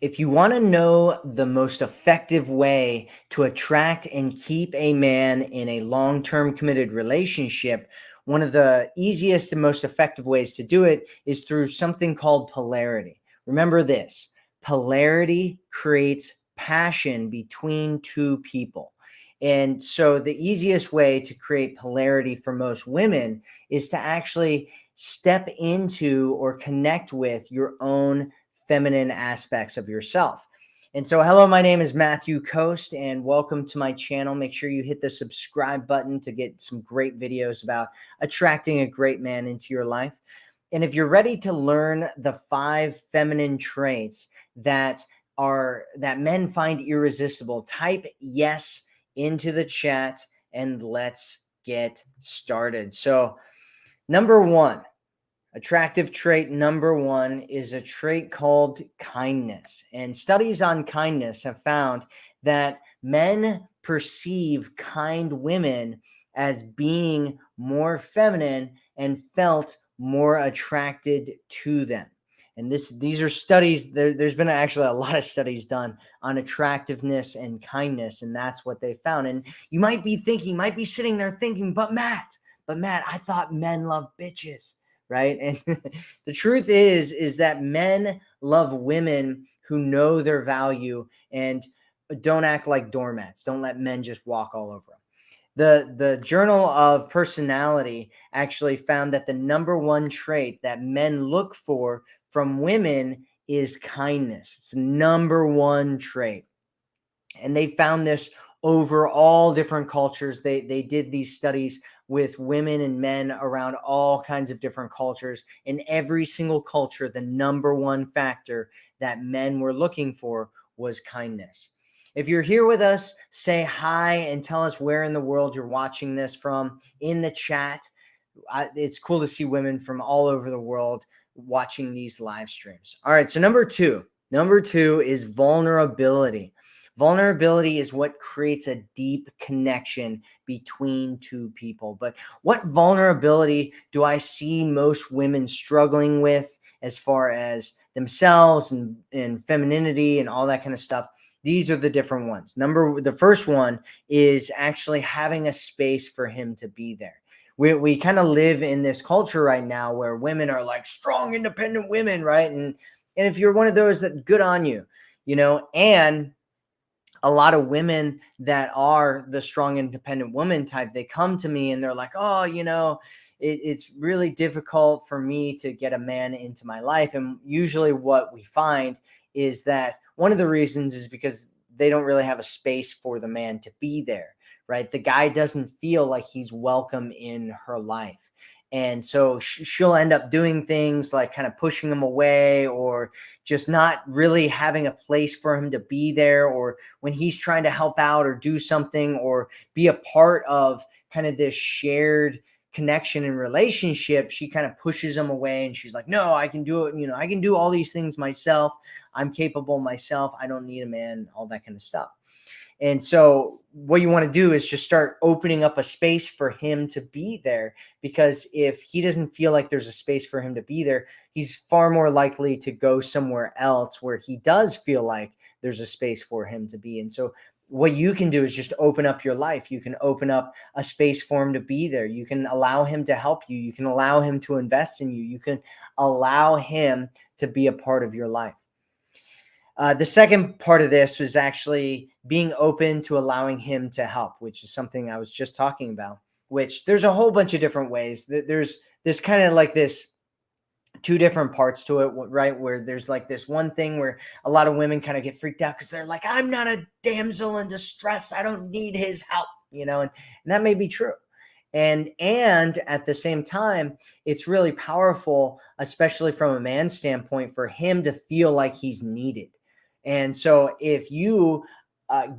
If you want to know the most effective way to attract and keep a man in a long term committed relationship, one of the easiest and most effective ways to do it is through something called polarity. Remember this: polarity creates passion between two people. And so, the easiest way to create polarity for most women is to actually step into or connect with your own feminine aspects of yourself. And so, hello, my name is Matthew Coast, and welcome to my channel. Make sure you hit the subscribe button to get some great videos about attracting a great man into your life. And if you're ready to learn the 5 feminine traits that men find irresistible, type yes into the chat and let's get started. So, number one, attractive trait number one is a trait called kindness. And studies on kindness have found that men perceive kind women as being more feminine and felt more attracted to them. And these are studies. There's been actually a lot of studies done on attractiveness and kindness, and that's what they found. And you might be sitting there thinking, but Matt, I thought men love bitches, right? And the truth is that men love women who know their value and don't act like doormats. Don't let men just walk all over them. The Journal of Personality actually found that the number one trait that men look for from women is kindness. It's the number one trait. And they found this over all different cultures. They did these studies with women and men around all kinds of different cultures. In every single culture, the number one factor that men were looking for was kindness. If you're here with us, say hi and tell us where in the world you're watching this from in the chat. It's cool to see women from all over the world watching these live streams. All right, so number two is vulnerability. Vulnerability is what creates a deep connection between two people. But what vulnerability do I see most women struggling with as far as themselves and femininity and all that kind of stuff? These are the different ones. The first one is actually having a space for him to be there. We kind of live in this culture right now where women are like strong, independent women, right? And if you're one of those, that good on you, and a lot of women that are the strong, independent woman type, they come to me and they're like, oh, it's really difficult for me to get a man into my life. And usually what we find is that one of the reasons is because they don't really have a space for the man to be there, right? The guy doesn't feel like he's welcome in her life. And so she'll end up doing things like kind of pushing him away or just not really having a place for him to be there. Or when he's trying to help out or do something or be a part of kind of this shared connection and relationship, she kind of pushes him away and she's like, no, I can do it. I can do all these things myself. I'm capable myself. I don't need a man, all that kind of stuff. And so what you want to do is just start opening up a space for him to be there, because if he doesn't feel like there's a space for him to be there, he's far more likely to go somewhere else where he does feel like there's a space for him to be. And so what you can do is just open up your life. You can open up a space for him to be there. You can allow him to help you. You can allow him to invest in you. You can allow him to be a part of your life. The second part of this was actually being open to allowing him to help, which is something I was just talking about, which there's a whole bunch of different ways. There's kind of like this two different parts to it, right? Where there's like this one thing where a lot of women kind of get freaked out because they're like, I'm not a damsel in distress. I don't need his help, and that may be true. And at the same time, it's really powerful, especially from a man's standpoint, for him to feel like he's needed. And so if you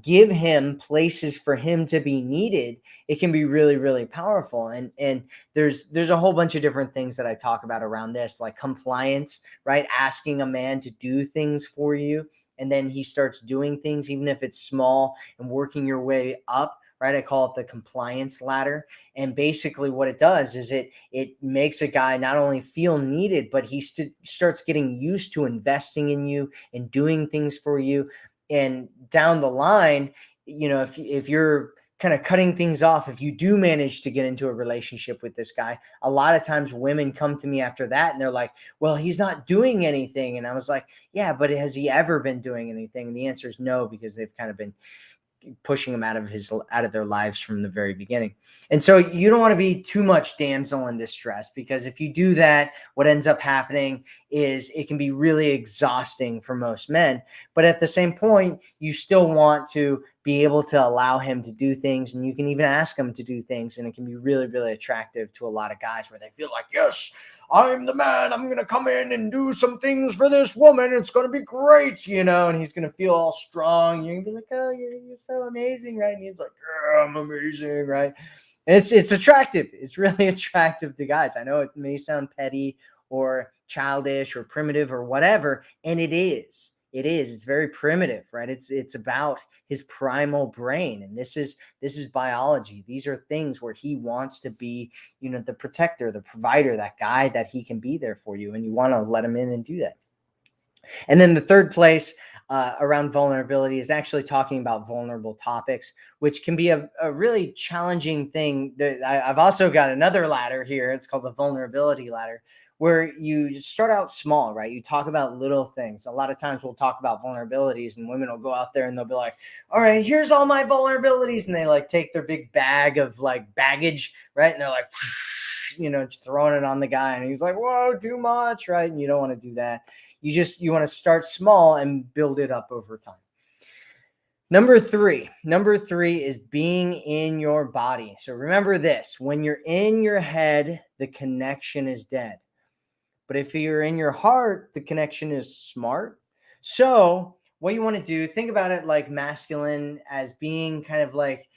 give him places for him to be needed, it can be really, really powerful. And there's a whole bunch of different things that I talk about around this, like compliance, right? Asking a man to do things for you, and then he starts doing things, even if it's small, and working your way up, right? I call it the compliance ladder. And basically what it does is it makes a guy not only feel needed, but he starts getting used to investing in you and doing things for you. And down the line, if you're kind of cutting things off, if you do manage to get into a relationship with this guy, a lot of times women come to me after that and they're like, well, he's not doing anything. And I was like, yeah, but has he ever been doing anything? And the answer is no, because they've kind of been pushing him out of their lives from the very beginning. And so you don't want to be too much damsel in distress, because if you do that, what ends up happening is it can be really exhausting for most men. But at the same point, you still want to be able to allow him to do things, and you can even ask him to do things, and it can be really, really attractive to a lot of guys where they feel like, yes, I'm the man, I'm going to come in and do some things for this woman, it's going to be great, and he's going to feel all strong. You're going to be like, oh, you're so amazing, right? And he's like, yeah, I'm amazing, right? And it's attractive. It's really attractive to guys. I know it may sound petty or childish or primitive or whatever, and it is. It's very primitive, right? It's about his primal brain, and this is biology. These are things where he wants to be, the protector, the provider, that guy that he can be there for you, and you want to let him in and do that. And then the third place around vulnerability is actually talking about vulnerable topics, which can be a really challenging thing. I've also got another ladder here. It's called the vulnerability ladder, where you start out small, right? You talk about little things. A lot of times we'll talk about vulnerabilities, and women will go out there and they'll be like, all right, here's all my vulnerabilities. And they like take their big bag of like baggage, right? And they're like, just throwing it on the guy. And he's like, whoa, too much, right? And you don't want to do that. You want to start small and build it up over time. Number three is being in your body. So remember this: when you're in your head, the connection is dead. But if you're in your heart, the connection is smart. So what you want to do, think about it like masculine as being kind of like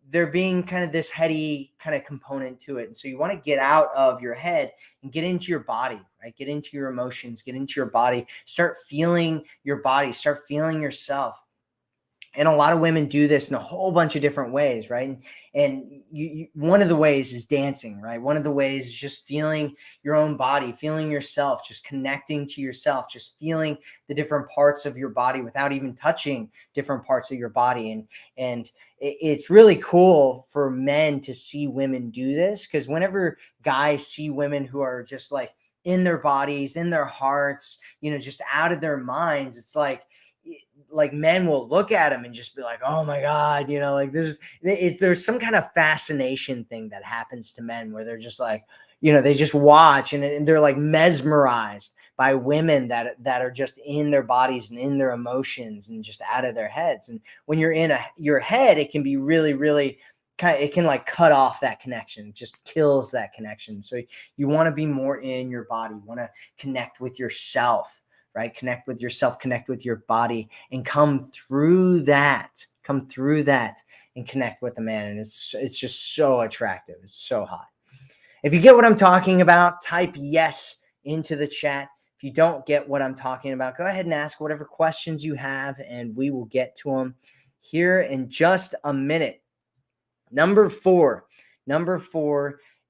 there being kind of this heady kind of component to it. And so you want to get out of your head and get into your body, right? Get into your emotions, get into your body, start feeling your body, start feeling yourself. And a lot of women do this in a whole bunch of different ways, right? And one of the ways is dancing, right? One of the ways is just feeling your own body, feeling yourself, just connecting to yourself, just feeling the different parts of your body without even touching different parts of your body. And it's really cool for men to see women do this, because whenever guys see women who are just like in their bodies, in their hearts, just out of their minds, it's like men will look at him and just be like, oh my God, like there's some kind of fascination thing that happens to men where they're just like, they just watch and they're like mesmerized by women that are just in their bodies and in their emotions and just out of their heads. And when you're in your head, it can be really, really it can like cut off that connection, just kills that connection. So you want to be more in your body, you want to connect with yourself, right? Connect with yourself, connect with your body, and come through that and connect with the man. And it's just so attractive. It's so hot. If you get what I'm talking about, type yes into the chat. If you don't get what I'm talking about, go ahead and ask whatever questions you have, and we will get to them here in just a minute. Number four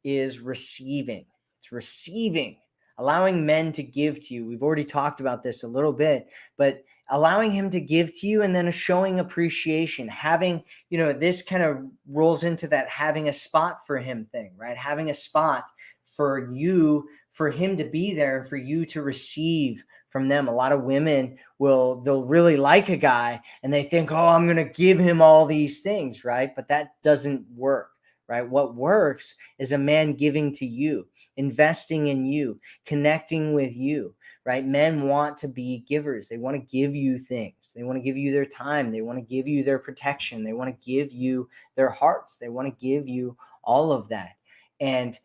is receiving. It's receiving. Allowing men to give to you. We've already talked about this a little bit, but allowing him to give to you and then showing appreciation, having, this kind of rolls into that having a spot for him thing, right? Having a spot for you, for him to be there, for you to receive from them. A lot of women they'll really like a guy and they think, oh, I'm going to give him all these things, right? But that doesn't work. Right? What works is a man giving to you, investing in you, connecting with you, right? Men want to be givers. They want to give you things. They want to give you their time. They want to give you their protection. They want to give you their hearts. They want to give you all of that. And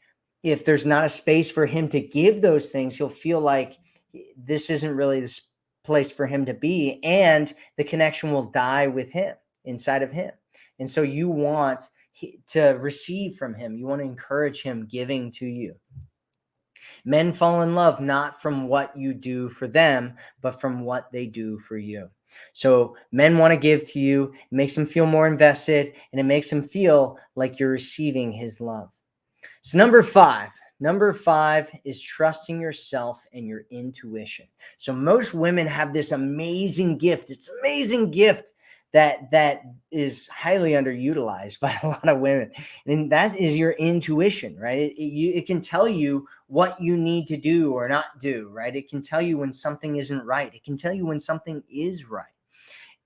if there's not a space for him to give those things, he'll feel like this isn't really this place for him to be. And the connection will die with him, inside of him. And so you want to receive from him. You want to encourage him giving to you. Men fall in love not from what you do for them, but from what they do for you. So men want to give to you. It makes them feel more invested, and it makes them feel like you're receiving his love. So number five is trusting yourself and your intuition. So most women have this amazing gift. It's an amazing gift that is highly underutilized by a lot of women, and that is your intuition, right? It can tell you what you need to do or not do, right? It can tell you when something isn't right. It can tell you when something is right.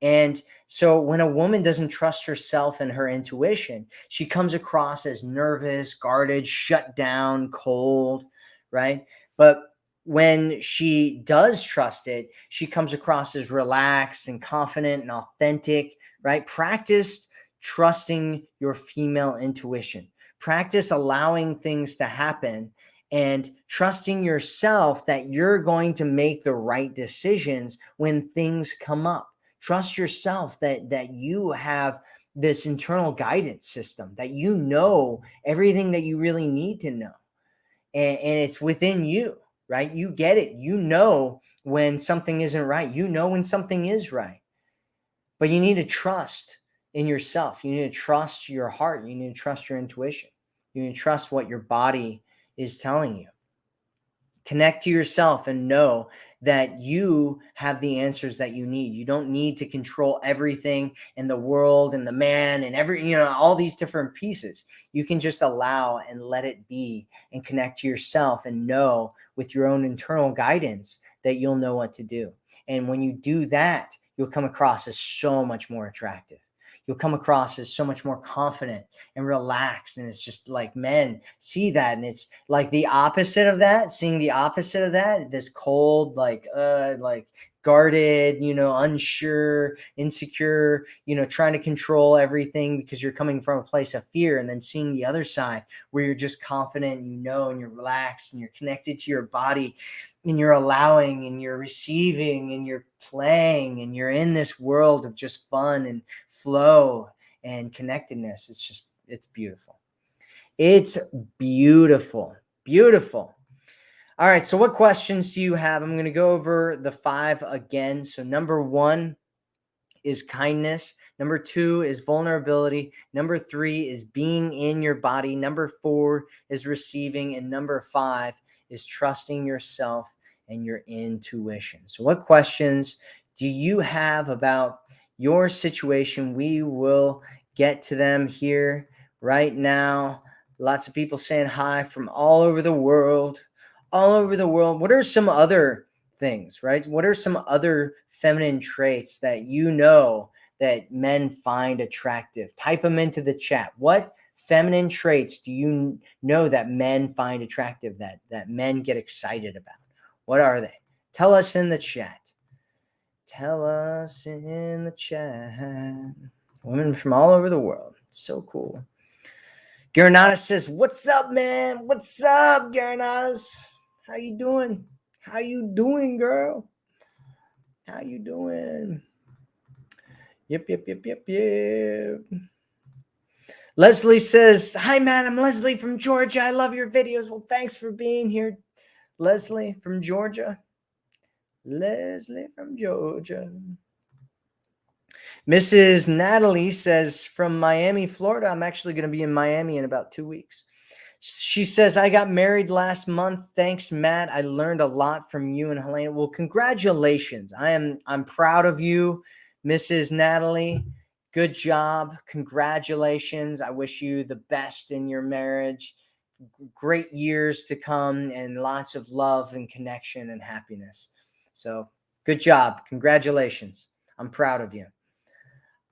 And so when a woman doesn't trust herself and her intuition, she comes across as nervous, guarded, shut down, cold, right? But when she does trust it, she comes across as relaxed and confident and authentic, right? Practice trusting your female intuition. Practice allowing things to happen and trusting yourself that you're going to make the right decisions when things come up. Trust yourself that you have this internal guidance system, that you know everything that you really need to know, and it's within you, right? You get it. You know when something isn't right. You know when something is right. But you need to trust in yourself. You need to trust your heart. You need to trust your intuition. You need to trust what your body is telling you. Connect to yourself and know that you have the answers that you need. You don't need to control everything in the world and the man and all these different pieces. You can just allow and let it be and connect to yourself and know with your own internal guidance that you'll know what to do. And when you do that, you'll come across as so much more attractive. You'll come across as so much more confident and relaxed. And it's just like men see that. And it's like the opposite of that, seeing the opposite of that, this cold, like guarded, unsure, insecure, trying to control everything because you're coming from a place of fear. And then seeing the other side where you're just confident, and you're relaxed and you're connected to your body and you're allowing and you're receiving and you're playing and you're in this world of just fun and flow and connectedness. It's beautiful. It's beautiful. Beautiful. All right. So what questions do you have? I'm going to go over the 5 again. So number 1 is kindness. Number 2 is vulnerability. Number 3 is being in your body. Number 4 is receiving. And number 5 is trusting yourself and your intuition. So what questions do you have about your situation? We will get to them here right now. Lots of people saying hi from all over the world. What are some other things, right? What are some other feminine traits that that men find attractive? Type them into the chat. What feminine traits do you know that men find attractive, that men get excited about? What are they? Tell us in the chat. Tell us in the chat. Women from all over the world. So cool. Garanatus says, "What's up, man? What's up, Garanatus? How you doing? How you doing, girl? How you doing?" Yep. Leslie says, "Hi, man. I'm Leslie from Georgia. I love your videos." Well, thanks for being here, Leslie from Georgia. Leslie from Georgia. Mrs. Natalie says, "From Miami, Florida." I'm actually going to be in Miami in about 2 weeks. She says, "I got married last month. Thanks, Matt. I learned a lot from you and Helena." Well, congratulations. I'm proud of you, Mrs. Natalie. Good job. Congratulations. I wish you the best in your marriage. Great years to come and lots of love and connection and happiness. So good job. Congratulations. I'm proud of you.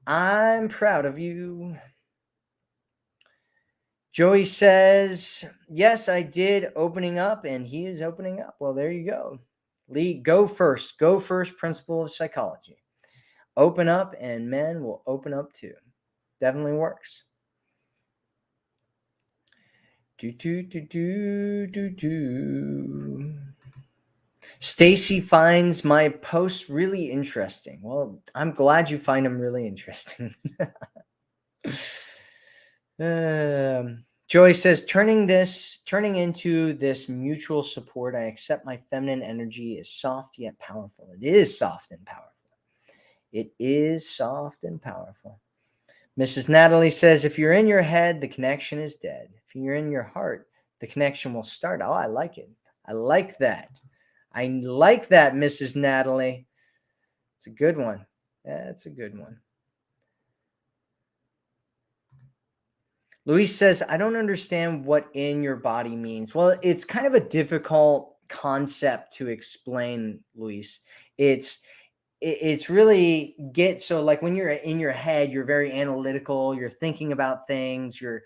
I'm proud of you. Joey says, "Yes, I did opening up," and he is opening up. Well, there you go. Lee, go first. Go first, principle of psychology. Open up and men will open up too. Definitely works. Stacy finds my posts really interesting. Well, I'm glad you find them really interesting. Joey says, turning into this mutual support, I accept my feminine energy is soft yet powerful. It is soft and powerful. It is soft and powerful. Mrs. Natalie says, if you're in your head, the connection is dead. If you're in your heart, the connection will start. Oh, I like it. I like that. I like that, Mrs. Natalie. It's a good one. That's a good one. Luis says, I don't understand what in your body means. Well, it's kind of a difficult concept to explain, Luis. It's really so like when you're in your head, you're very analytical, you're thinking about things, you're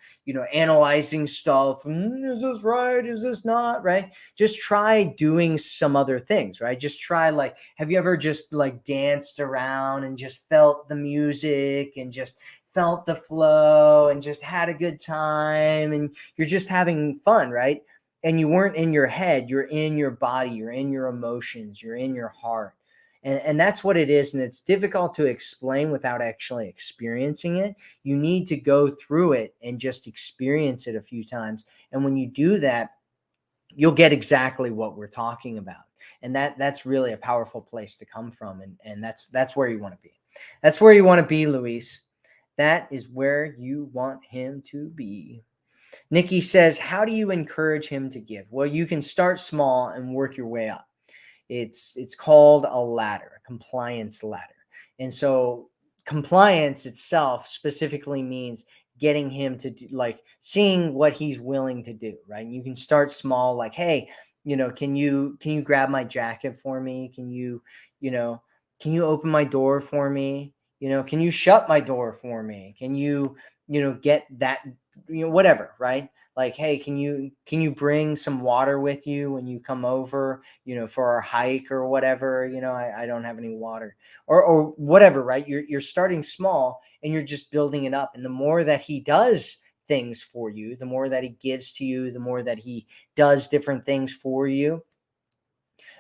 analyzing stuff. Is this right? Is this not right? Just try doing some other things, right? Just try, like, have you ever just like danced around and just felt the music and just felt the flow and just had a good time and you're just having fun, right? And you weren't in your head, you're in your body, you're in your emotions, you're in your heart. And that's what it is. And it's difficult to explain without actually experiencing it. You need to go through it and just experience it a few times. And when you do that, you'll get exactly what we're talking about. And that's really a powerful place to come from. And that's where you want to be. That's where you want to be, Luis. That is where you want him to be. Nikki says, how do you encourage him to give? Well, you can start small and work your way up. It's called a ladder, a compliance ladder. And so compliance itself specifically means getting him to do, like, seeing what he's willing to do, right? And you can start small, like, hey, can you grab my jacket for me? Can you open my door for me? Can you shut my door for me? Can you get that, whatever, right? Like, hey, can you bring some water with you when you come over, for our hike or whatever? I don't have any water, or whatever, right? You're starting small and you're just building it up. And the more that he does things for you, the more that he gives to you, the more that he does different things for you,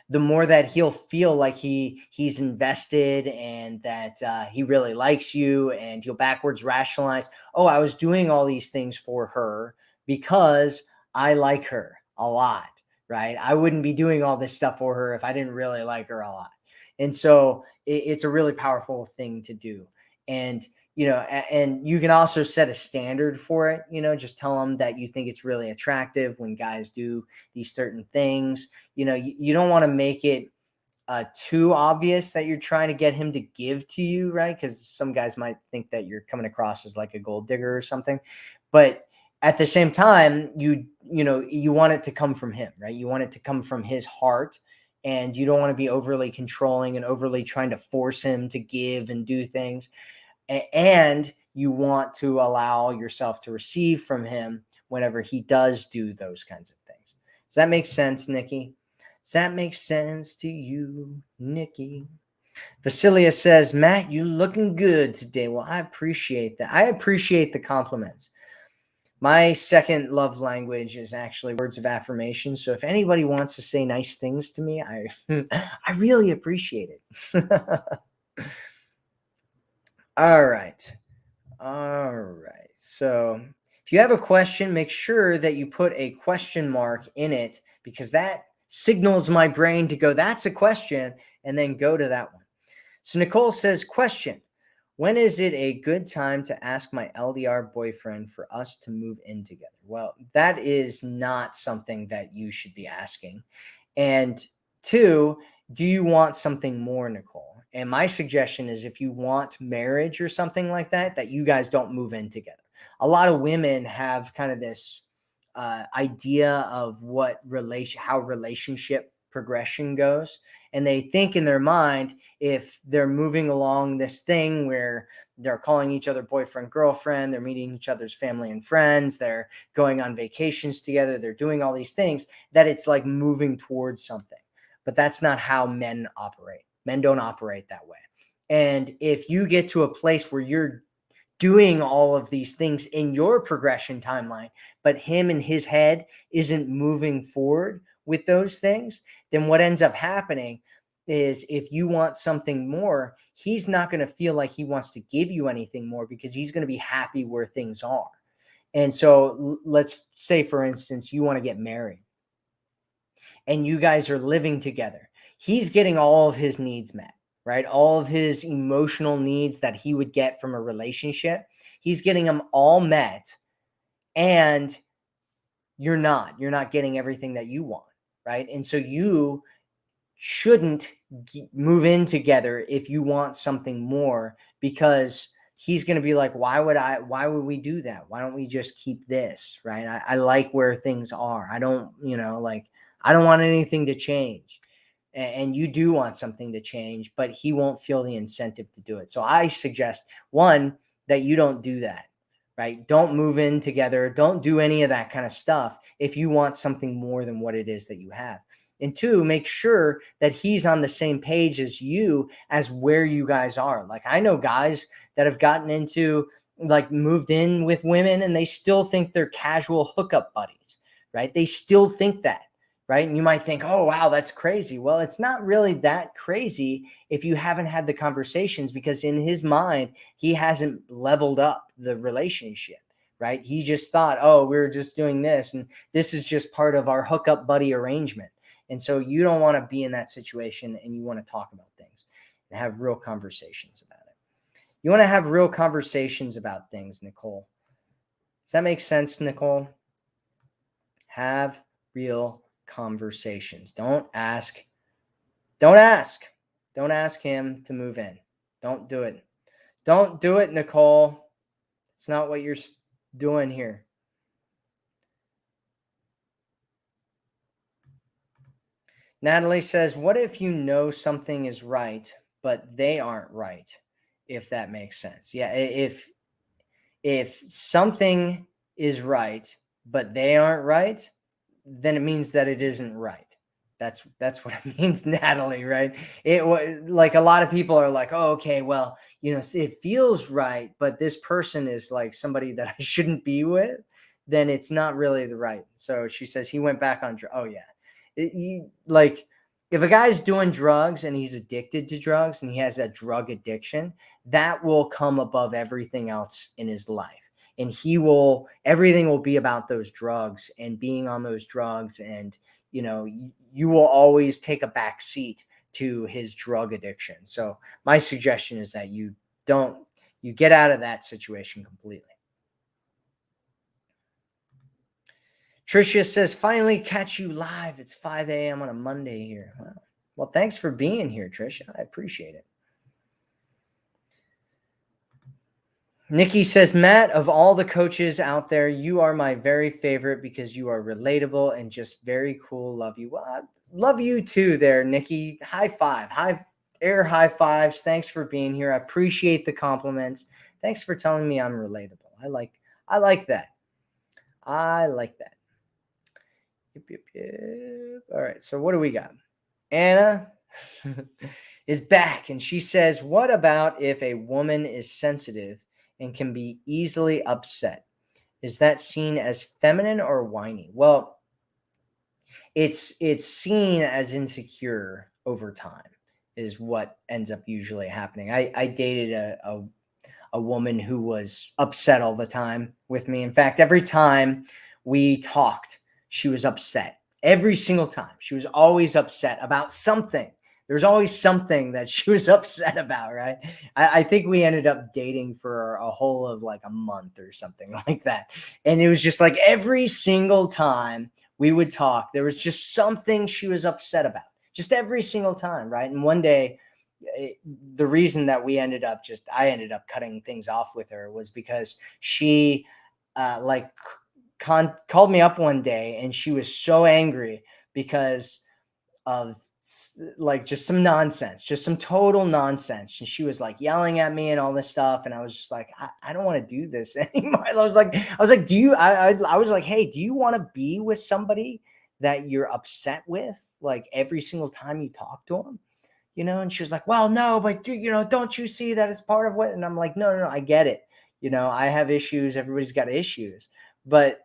the more that he'll feel like he's invested and that he really likes you, and he'll backwards rationalize, oh, I was doing all these things for her because I like her a lot, right? I wouldn't be doing all this stuff for her if I didn't really like her a lot. And so it's a really powerful thing to do. And and you can also set a standard for it. Just tell them that you think it's really attractive when guys do these certain things. You don't want to make it too obvious that you're trying to get him to give to you, right? Because some guys might think that you're coming across as like a gold digger or something. But at the same time, you want it to come from him, right? You want it to come from his heart. And you don't want to be overly controlling and overly trying to force him to give and do things. And you want to allow yourself to receive from him whenever he does do those kinds of things. Does that make sense, Nikki? Does that make sense to you, Nikki? Vasilia says, Matt, you looking good today. Well, I appreciate that. I appreciate the compliments. My second love language is actually words of affirmation. So if anybody wants to say nice things to me, I really appreciate it. All right. So if you have a question, make sure that you put a question mark in it, because that signals my brain to go, that's a question, and then go to that one. So Nicole says, question, when is it a good time to ask my LDR boyfriend for us to move in together? Well, that is not something that you should be asking. And two, do you want something more, Nicole? And my suggestion is, if you want marriage or something like that, that you guys don't move in together. A lot of women have kind of this idea of how relationship progression goes. And they think in their mind, if they're moving along this thing where they're calling each other boyfriend, girlfriend, they're meeting each other's family and friends, they're going on vacations together, they're doing all these things, that it's like moving towards something. But that's not how men operate. Men don't operate that way. And if you get to a place where you're doing all of these things in your progression timeline, but him in his head isn't moving forward with those things, then what ends up happening is, if you want something more, he's not going to feel like he wants to give you anything more, because he's going to be happy where things are. And so let's say, for instance, you want to get married and you guys are living together. He's getting all of his needs met, right? All of his emotional needs that he would get from a relationship. He's getting them all met. And you're not getting everything that you want, right? And so you shouldn't move in together if you want something more, because he's going to be like, why would we do that? Why don't we just keep this, right? I like where things are. I don't, like, I don't want anything to change. And you do want something to change, but he won't feel the incentive to do it. So I suggest, one, that you don't do that, right? Don't move in together. Don't do any of that kind of stuff if you want something more than what it is that you have. And two, make sure that he's on the same page as you as where you guys are. Like, I know guys that have gotten into, like, moved in with women and they still think they're casual hookup buddies, right? They still think that, right? And you might think, oh, wow, that's crazy. Well, it's not really that crazy if you haven't had the conversations, because in his mind, he hasn't leveled up the relationship, right? He just thought, oh, we're just doing this, and this is just part of our hookup buddy arrangement. And so you don't want to be in that situation, and you want to talk about things and have real conversations about it. You want to have real conversations about things, Nicole. Does that make sense, Nicole? Have real conversations. Don't ask him to move in. Don't do it. Don't do it, Nicole. It's not what you're doing here. Natalie says, what if you know something is right, but they aren't right? If that makes sense. Yeah. If something is right, but they aren't right, then it means that it isn't right. That's what it means, Natalie, right? Like, a lot of people are like, oh, okay, well, it feels right, but this person is like somebody that I shouldn't be with, then it's not really the right. So she says he went back on, oh yeah. Like, if a guy's doing drugs and he's addicted to drugs and he has a drug addiction, that will come above everything else in his life. And everything will be about those drugs and being on those drugs. And, you will always take a back seat to his drug addiction. So my suggestion is that you get out of that situation completely. Tricia says, finally catch you live. It's 5 a.m. on a Monday here. Wow. Well, thanks for being here, Tricia. I appreciate it. Nikki says, Matt, of all the coaches out there, you are my very favorite because you are relatable and just very cool. Love you. Well, I love you too there, Nikki. High five. High fives. Thanks for being here. I appreciate the compliments. Thanks for telling me I'm relatable. I like that. I like that. Yep. All right. So what do we got? Anna is back, and she says, what about if a woman is sensitive and can be easily upset? Is that seen as feminine or whiny? Well, it's seen as insecure over time is what ends up usually happening. I dated a woman who was upset all the time with me. In fact, every time we talked, she was upset. Every single time. She was always upset about something. There's always something that she was upset about, right? I think we ended up dating for a whole of like a month or something like that. And it was just like every single time we would talk, there was just something she was upset about. Just every single time, right? And one day, the reason that I ended up cutting things off with her was because she called me up one day, and she was so angry because of like just some nonsense, just some total nonsense. And she was like yelling at me and all this stuff. And I was just like, I don't want to do this anymore. I was like, I was like, hey, do you want to be with somebody that you're upset with like every single time you talk to them? And she was like, well, no, but don't you see that it's part of what? And I'm like, no, I get it. I have issues. Everybody's got issues. But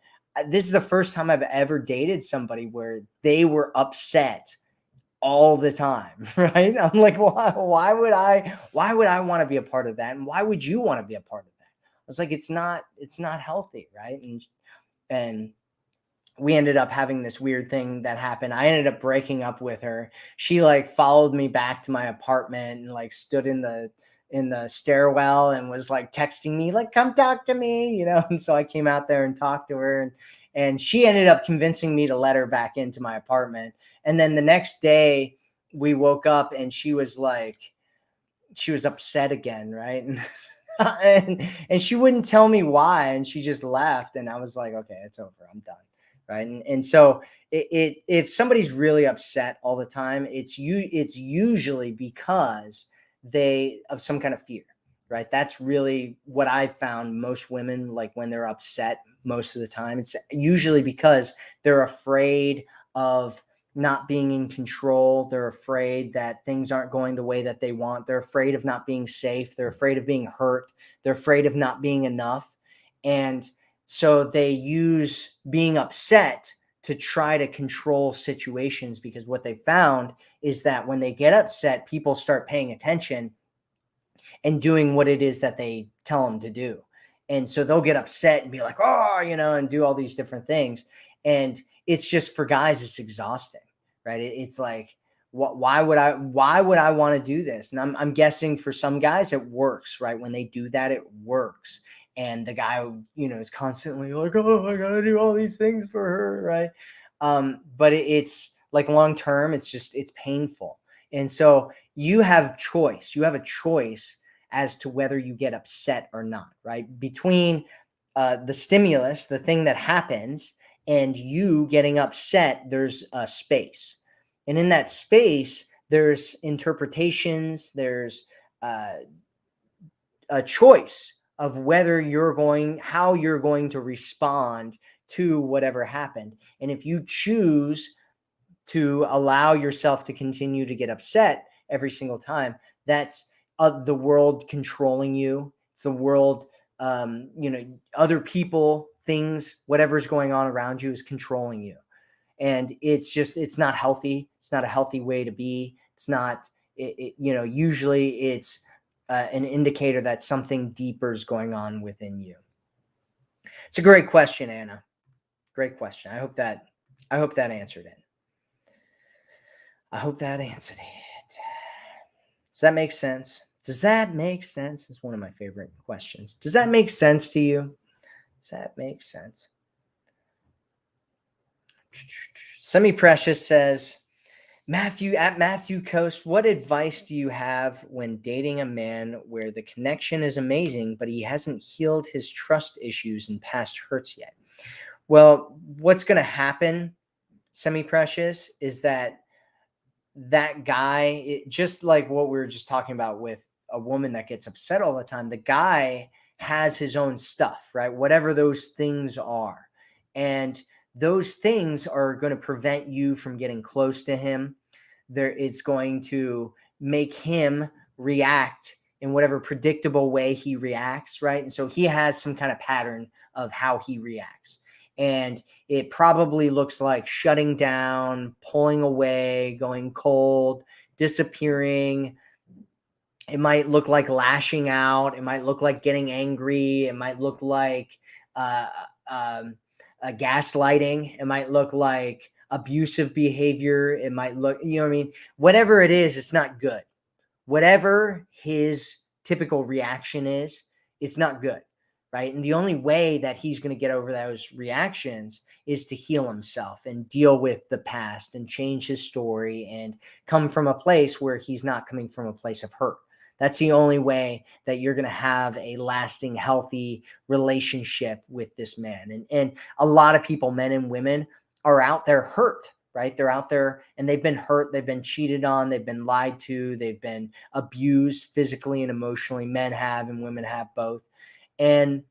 this is the first time I've ever dated somebody where they were upset all the time, right? I'm like, why would I want to be a part of that? And why would you want to be a part of that? was like, it's not healthy, right? And we ended up having this weird thing that happened. I ended up breaking up with her. She like followed me back to my apartment and like stood in the stairwell and was like texting me like, come talk to me, and so I came out there and talked to her, and she ended up convincing me to let her back into my apartment. And then the next day we woke up and she was upset again, right? And she wouldn't tell me why, and she just left, and I was like, okay, it's over, I'm done, right? And so if somebody's really upset all the time, it's usually because they of some kind of fear, right? That's really what I found. Most women, like when they're upset most of the time, it's usually because they're afraid of not being in control. They're afraid that things aren't going the way that they want. They're afraid of not being safe. They're afraid of being hurt. They're afraid of not being enough. And so they use being upset to try to control situations, because what they found is that when they get upset, people start paying attention and doing what it is that they tell them to do. And so they'll get upset and be like, oh, and do all these different things. And it's just, for guys, it's exhausting, right? It's like, why would I want to do this? And I'm guessing for some guys it works, right? When they do that, it works. And the guy, is constantly like, oh, I gotta do all these things for her, right? But it's like long term, it's painful. And so you have choice. You have a choice as to whether you get upset or not, right? Between the stimulus, the thing that happens, and you getting upset, there's a space. And in that space, there's interpretations, there's a choice of how you're going to respond to whatever happened. And if you choose to allow yourself to continue to get upset every single time, that's the world controlling you. It's the world, other people, things, whatever's going on around you is controlling you. And it's not healthy. It's not a healthy way to be. It's not, usually it's an indicator that something deeper is going on within you. It's a great question, Anna. Great question. I hope that answered it. I hope that answered it. Does that make sense? Does that make sense? It's one of my favorite questions. Does that make sense to you? Does that make sense? Semi-Precious says, Matthew Coast, what advice do you have when dating a man where the connection is amazing, but he hasn't healed his trust issues and past hurts yet? Well, what's going to happen, Semi-Precious, is that guy, just like what we were just talking about with a woman that gets upset all the time, the guy has his own stuff, right? Whatever those things are. And those things are going to prevent you from getting close to him. It's going to make him react in whatever predictable way he reacts, right? And so he has some kind of pattern of how he reacts. And it probably looks like shutting down, pulling away, going cold, disappearing. It might look like lashing out. It might look like getting angry. It might look like gaslighting. It might look like abusive behavior. It might look, whatever it is, it's not good. Whatever his typical reaction is, it's not good, right? And the only way that he's going to get over those reactions is to heal himself and deal with the past and change his story and come from a place where he's not coming from a place of hurt. That's the only way that you're going to have a lasting, healthy relationship with this man. And a lot of people, men and women, are out there hurt, right? They're out there and they've been hurt. They've been cheated on. They've been lied to. They've been abused physically and emotionally. Men have and women have both. And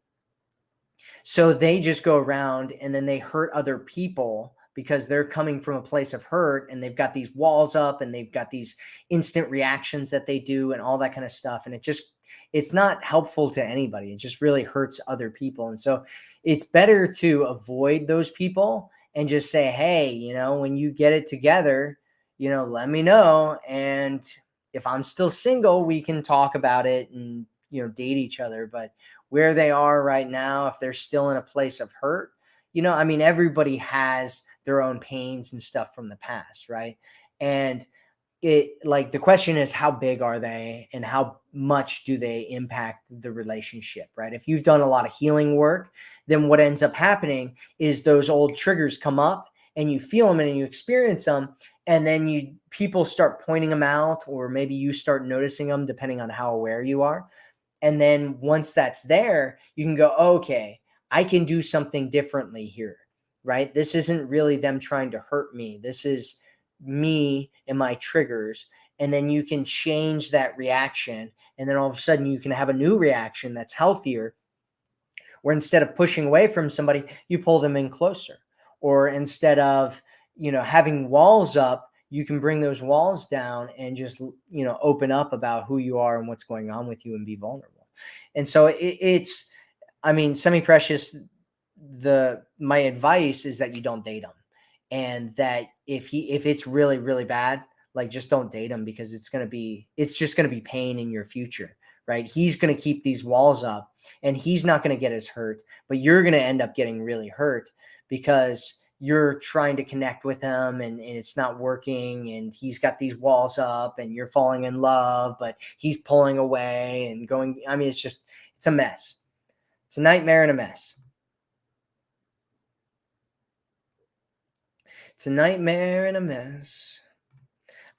so they just go around and then they hurt other people because they're coming from a place of hurt, and they've got these walls up and they've got these instant reactions that they do and all that kind of stuff. And it's not helpful to anybody. It just really hurts other people. And so it's better to avoid those people and just say, hey, when you get it together, let me know. And if I'm still single, we can talk about it and date each other, but where they are right now, if they're still in a place of hurt, I mean, everybody has their own pains and stuff from the past, right? And it, like, the question is, how big are they and how much do they impact the relationship, right? If you've done a lot of healing work, then what ends up happening is those old triggers come up and you feel them and you experience them, and then people start pointing them out, or maybe you start noticing them depending on how aware you are. And then once that's there, you can go, okay, I can do something differently here, right? This isn't really them trying to hurt me. This is me and my triggers. And then you can change that reaction. And then all of a sudden you can have a new reaction that's healthier, where instead of pushing away from somebody, you pull them in closer. Or instead of, having walls up, you can bring those walls down and just, open up about who you are and what's going on with you and be vulnerable. And so it's, I mean, Semi-Precious, my advice is that you don't date him. And that if it's really, really bad, like, just don't date him, because it's just going to be pain in your future, right? He's going to keep these walls up and he's not going to get as hurt, but you're going to end up getting really hurt because you're trying to connect with him and it's not working, and he's got these walls up and you're falling in love, but he's pulling away and going. I mean, it's a mess. It's a nightmare and a mess. It's a nightmare and a mess.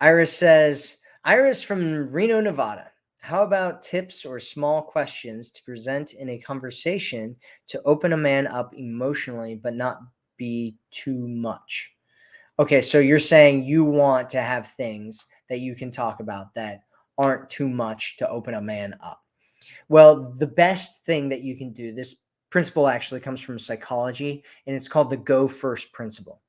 Iris from Reno, Nevada. How about tips or small questions to present in a conversation to open a man up emotionally, but not be too much? Okay, so you're saying you want to have things that you can talk about that aren't too much to open a man up. Well, the best thing that you can do, this principle actually comes from psychology, and it's called the go first principle.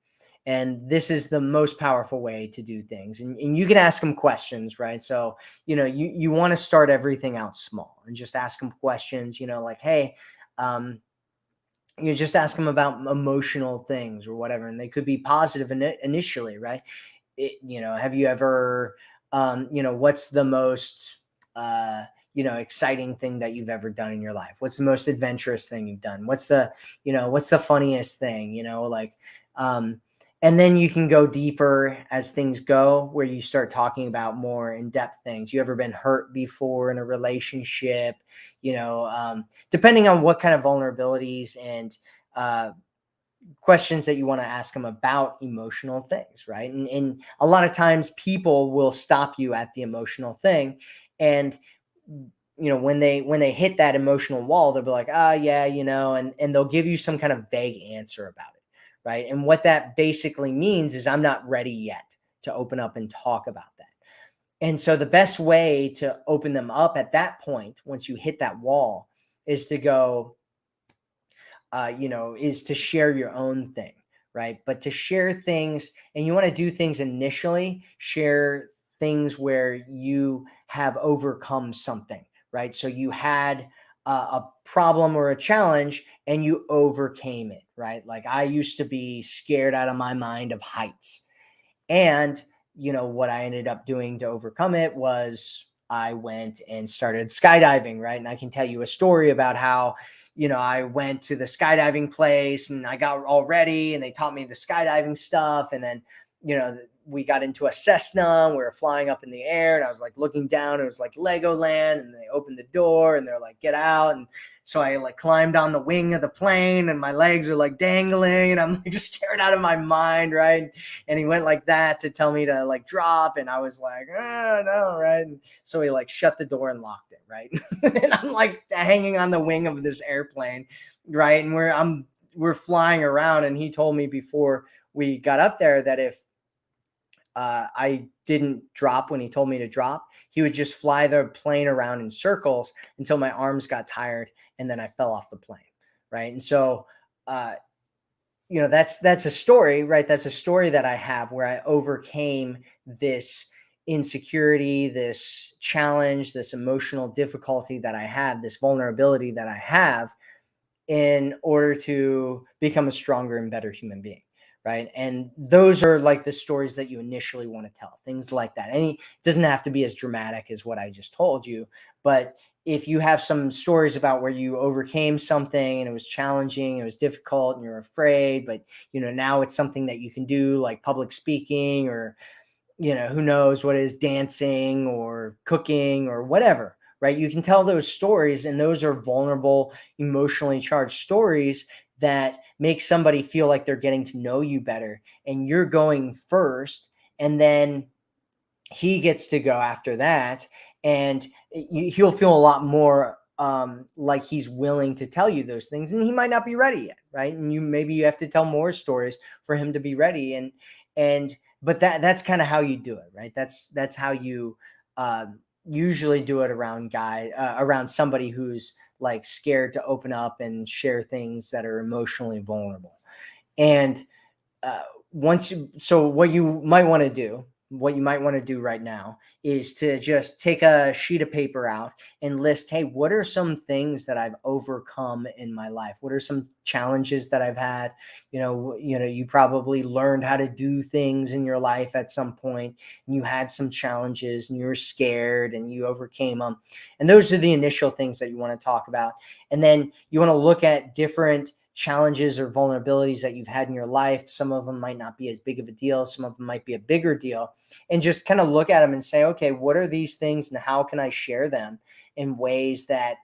And this is the most powerful way to do things. And you can ask them questions, right? So, you want to start everything out small and just ask them questions, like, hey, you just ask them about emotional things or whatever. And they could be positive initially, right? Have you ever, what's the most, exciting thing that you've ever done in your life? What's the most adventurous thing you've done? What's the funniest thing, and then you can go deeper as things go, where you start talking about more in-depth things. You ever been hurt before in a relationship? Depending on what kind of vulnerabilities and questions that you want to ask them about emotional things, right? And a lot of times people will stop you at the emotional thing. And when they hit that emotional wall, they'll be like, yeah, and they'll give you some kind of vague answer about it. Right. And what that basically means is, I'm not ready yet to open up and talk about that. And so the best way to open them up at that point, once you hit that wall, is to go, is to share your own thing. Right. But to share things, and you want to do things initially, share things where you have overcome something. Right. So you had a problem or a challenge and you overcame it, right? Like, I used to be scared out of my mind of heights. And, what I ended up doing to overcome it was I went and started skydiving, right? And I can tell you a story about how, I went to the skydiving place and I got all ready and they taught me the skydiving stuff. And then, we got into a Cessna and we were flying up in the air, and I was like looking down. It was like Legoland, and they opened the door and they're like, get out. And so I like climbed on the wing of the plane and my legs are like dangling and I'm like just scared out of my mind, right? And he went like that to tell me to like drop, and I was like, oh, no, right? And so he like shut the door and locked it, right? And I'm like hanging on the wing of this airplane, right? And we're flying around, and he told me before we got up there that if I didn't drop when he told me to drop, he would just fly the plane around in circles until my arms got tired, and then I fell off the plane, right? And so, that's a story, right? That's a story that I have where I overcame this insecurity, this challenge, this emotional difficulty that I have, this vulnerability that I have, in order to become a stronger and better human being. right? And those are like the stories that you initially want to tell, things like that. It doesn't have to be as dramatic as what I just told you, but if you have some stories about where you overcame something and it was challenging, it was difficult, and you're afraid, but now it's something that you can do, like public speaking, or who knows what is, dancing or cooking or whatever, right? You can tell those stories, and those are vulnerable, emotionally charged stories that make somebody feel like they're getting to know you better, and you're going first, and then he gets to go after that, and he'll feel a lot more like he's willing to tell you those things, and he might not be ready yet, right? And maybe you have to tell more stories for him to be ready, and but that's kind of how you do it, right? That's how you usually do it around somebody who's like scared to open up and share things that are emotionally vulnerable. And uh, so what you might want to do right now is to just take a sheet of paper out and list, hey, what are some things that I've overcome in my life? What are some challenges that I've had? You probably learned how to do things in your life at some point, and you had some challenges, and you were scared, and you overcame them. And those are the initial things that you want to talk about. And then you want to look at different challenges or vulnerabilities that you've had in your life. Some of them might not be as big of a deal. Some of them might be a bigger deal, and just kind of look at them and say, okay, what are these things, and how can I share them in ways that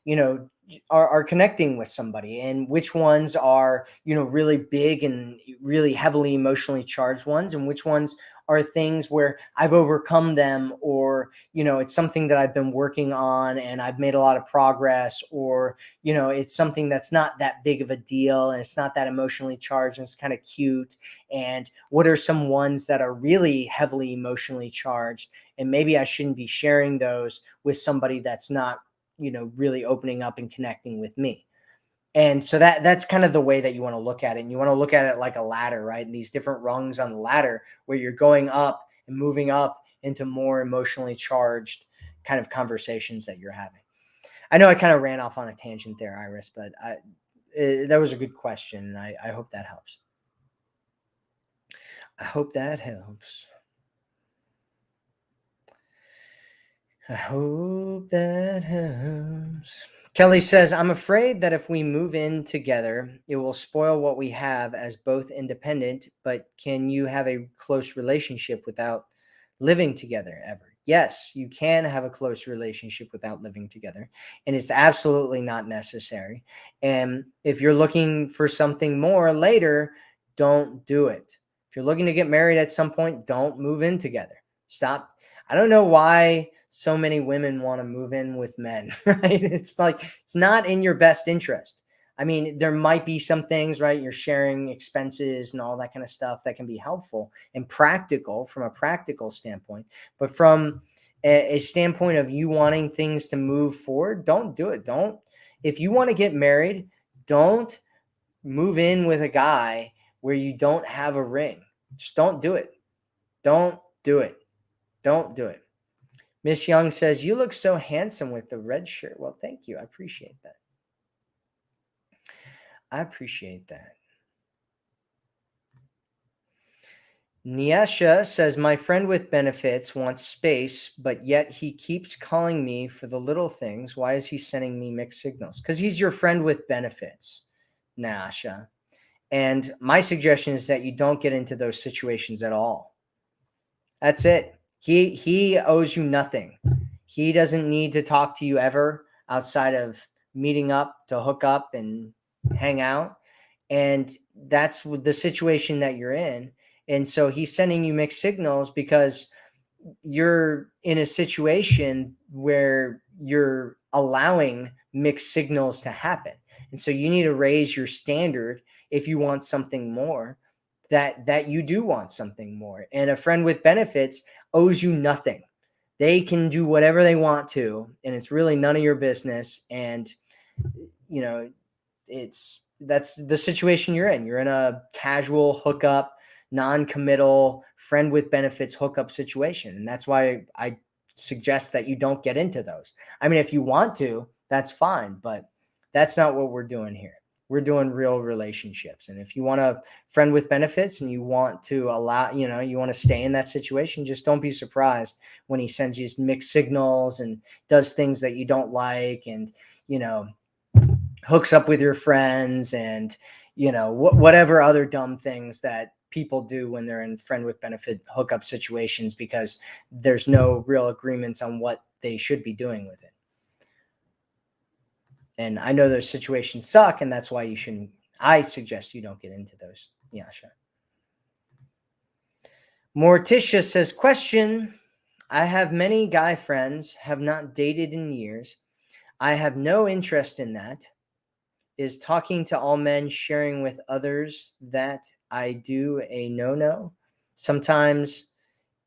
you know are connecting with somebody, and which ones are really big and really heavily emotionally charged ones, and which ones are things where I've overcome them, or it's something that I've been working on and I've made a lot of progress, or it's something that's not that big of a deal and it's not that emotionally charged and it's kind of cute. And what are some ones that are really heavily emotionally charged, and maybe I shouldn't be sharing those with somebody that's not really opening up and connecting with me. And so that's kind of the way that you want to look at it. And you want to look at it like a ladder, right? And these different rungs on the ladder where you're going up and moving up into more emotionally charged kind of conversations that you're having. I know I kind of ran off on a tangent there, Iris, but that was a good question. And I hope that helps. I hope that helps. I hope that helps. Kelly says, I'm afraid that if we move in together, it will spoil what we have as both independent, but can you have a close relationship without living together ever? Yes, you can have a close relationship without living together, and it's absolutely not necessary. And if you're looking for something more later, don't do it. If you're looking to get married at some point, don't move in together. Stop. I don't know why so many women want to move in with men, right? It's like it's not in your best interest. I mean, there might be some things, right? You're sharing expenses and all that kind of stuff that can be helpful and practical from a practical standpoint. But from a standpoint of you wanting things to move forward, don't do it. If you want to get married, don't move in with a guy where you don't have a ring. Just don't do it. Don't do it. Don't do it. Miss Young says, you look so handsome with the red shirt. Well, thank you. I appreciate that. I appreciate that. Niesha says, my friend with benefits wants space, but yet he keeps calling me for the little things. Why is he sending me mixed signals? Because he's your friend with benefits, Niesha. And my suggestion is that you don't get into those situations at all. That's it. He owes you nothing. He doesn't need to talk to you ever outside of meeting up to hook up and hang out. And that's the situation that you're in. And so he's sending you mixed signals because you're in a situation where you're allowing mixed signals to happen. And so you need to raise your standard if you want something more, that you do want something more. And a friend with benefits owes you nothing. They can do whatever they want to, and it's really none of your business. And that's the situation you're in. You're in a casual hookup, non-committal friend with benefits hookup situation. And that's why I suggest that you don't get into those. I mean, if you want to, that's fine, but that's not what we're doing here. We're doing real relationships. And if you want a friend with benefits and you want to allow, you want to stay in that situation, just don't be surprised when he sends you mixed signals and does things that you don't like, and, hooks up with your friends, and, whatever other dumb things that people do when they're in friend with benefit hookup situations, because there's no real agreements on what they should be doing with it. And I know those situations suck, and that's why I suggest you don't get into those. Yeah, sure. Morticia says, question: I have many guy friends, have not dated in years. I have no interest in that. Is talking to all men, sharing with others that I do a no-no? Sometimes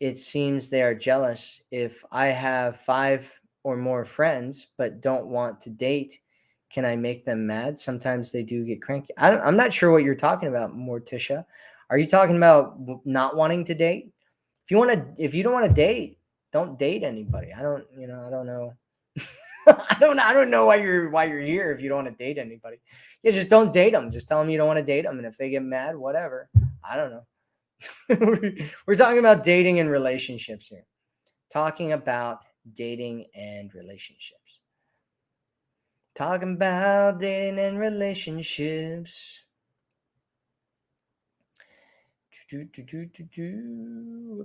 it seems they are jealous if I have 5 or more friends but don't want to date. Can I make them mad? Sometimes they do get cranky. I'm not sure what you're talking about, Morticia. Are you talking about not wanting to date? If you don't want to date, don't date anybody. I don't know. I don't know why you're here if you don't want to date anybody. Yeah, just don't date them. Just tell them you don't want to date them, and if they get mad, whatever. I don't know. We're talking about dating and relationships here. Talking about dating and relationships. Talking about dating and relationships. What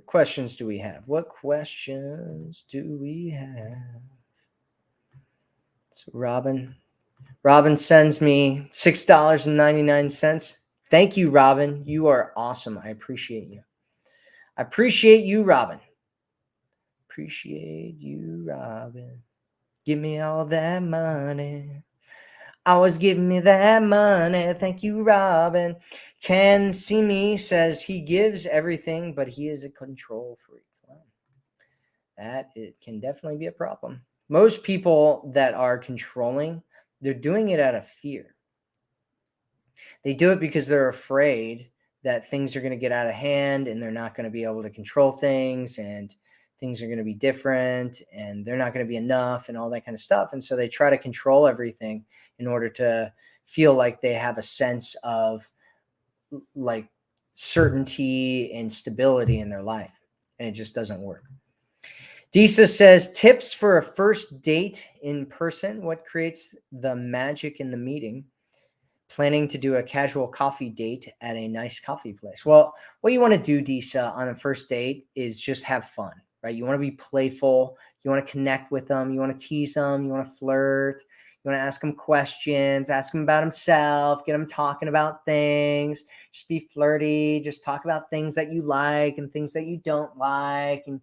questions do we have? So Robin sends me $6.99. Thank you, Robin. You are awesome. I appreciate you. Robin. Appreciate you, Robin. Give me all that money. Always give me that money. Thank you, Robin. Can see me says he gives everything, but he is a control freak. Well, that it can definitely be a problem. Most people that are controlling, they're doing it out of fear. They do it because they're afraid that things are going to get out of hand and they're not going to be able to control things, and things are going to be different and they're not going to be enough and all that kind of stuff. And so they try to control everything in order to feel like they have a sense of like certainty and stability in their life. And it just doesn't work. Disa says, tips for a first date in person. What creates the magic in the meeting? Planning to do a casual coffee date at a nice coffee place. Well, what you want to do, Disa, on a first date is just have fun, right? You want to be playful. You want to connect with them. You want to tease them. You want to flirt. You want to ask him questions, ask him about himself, get him talking about things. Just be flirty. Just talk about things that you like and things that you don't like, and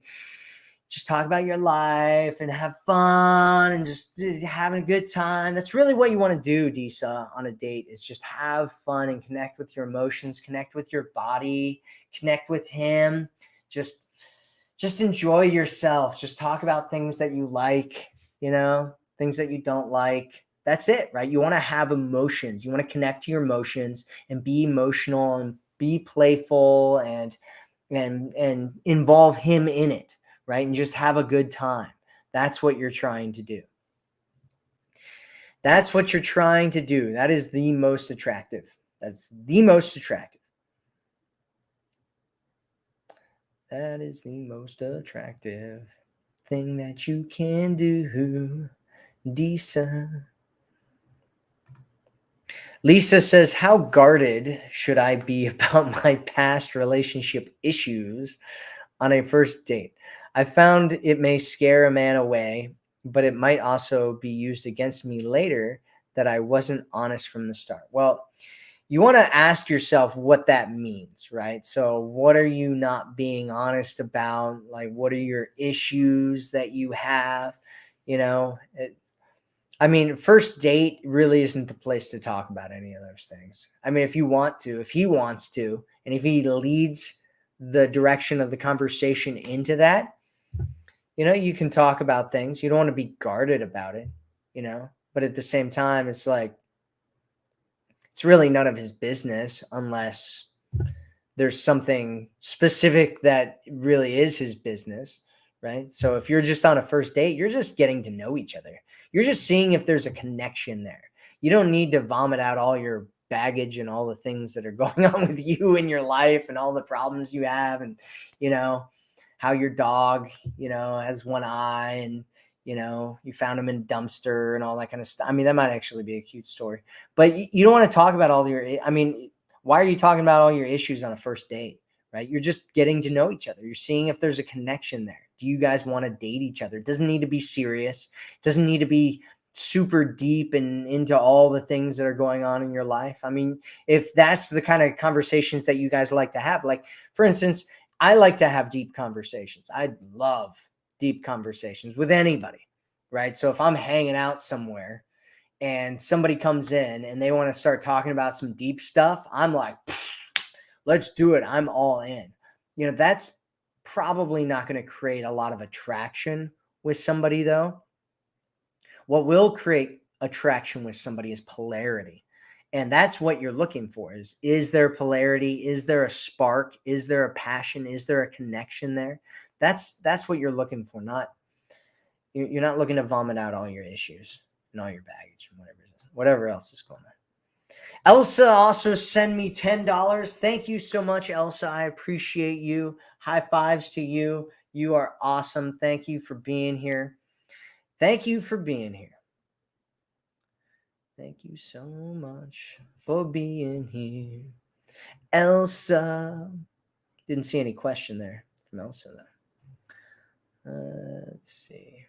just talk about your life and have fun and just having a good time. That's really what you want to do, Disa, on a date, is just have fun and connect with your emotions, connect with your body, connect with him. Just enjoy yourself. Just talk about things that you like, things that you don't like. That's it, right? You want to have emotions. You want to connect to your emotions and be emotional and be playful and involve him in it. Right? And just have a good time. That's what you're trying to do. That is the most attractive. That is the most attractive thing that you can do, Disa. Lisa says, how guarded should I be about my past relationship issues on a first date? I found it may scare a man away, but it might also be used against me later that I wasn't honest from the start. Well, you want to ask yourself what that means, right? So what are you not being honest about? Like, what are your issues that you have? First date really isn't the place to talk about any of those things. If he wants to, and if he leads the direction of the conversation into that, you can talk about things. You don't want to be guarded about it, but at the same time, it's like, it's really none of his business unless there's something specific that really is his business, right? So if you're just on a first date, you're just getting to know each other. You're just seeing if there's a connection there. You don't need to vomit out all your baggage and all the things that are going on with you in your life and all the problems you have, and how your dog has one eye, and you found him in a dumpster and all that kind of stuff. I mean, that might actually be a cute story, but you don't want to talk about all why are you talking about all your issues on a first date? Right? You're just getting to know each other. You're seeing if there's a connection there. Do you guys want to date each other? It doesn't need to be serious. It doesn't need to be super deep and into all the things that are going on in your life. I mean, if that's the kind of conversations that you guys like to have, like for instance, I like to have deep conversations. I love deep conversations with anybody, right? So if I'm hanging out somewhere and somebody comes in and they want to start talking about some deep stuff, I'm like, let's do it. I'm all in. That's probably not going to create a lot of attraction with somebody, though. What will create attraction with somebody is polarity. And that's what you're looking for is there polarity? Is there a spark? Is there a passion? Is there a connection there? That's what you're looking for. You're not looking to vomit out all your issues and all your baggage and whatever else is going on. Elsa also sent me $10. Thank you so much, Elsa. I appreciate you. High fives to you. You are awesome. Thank you for being here. Thank you for being here. Thank you so much for being here. Elsa. Didn't see any question there from Elsa, though. Let's see.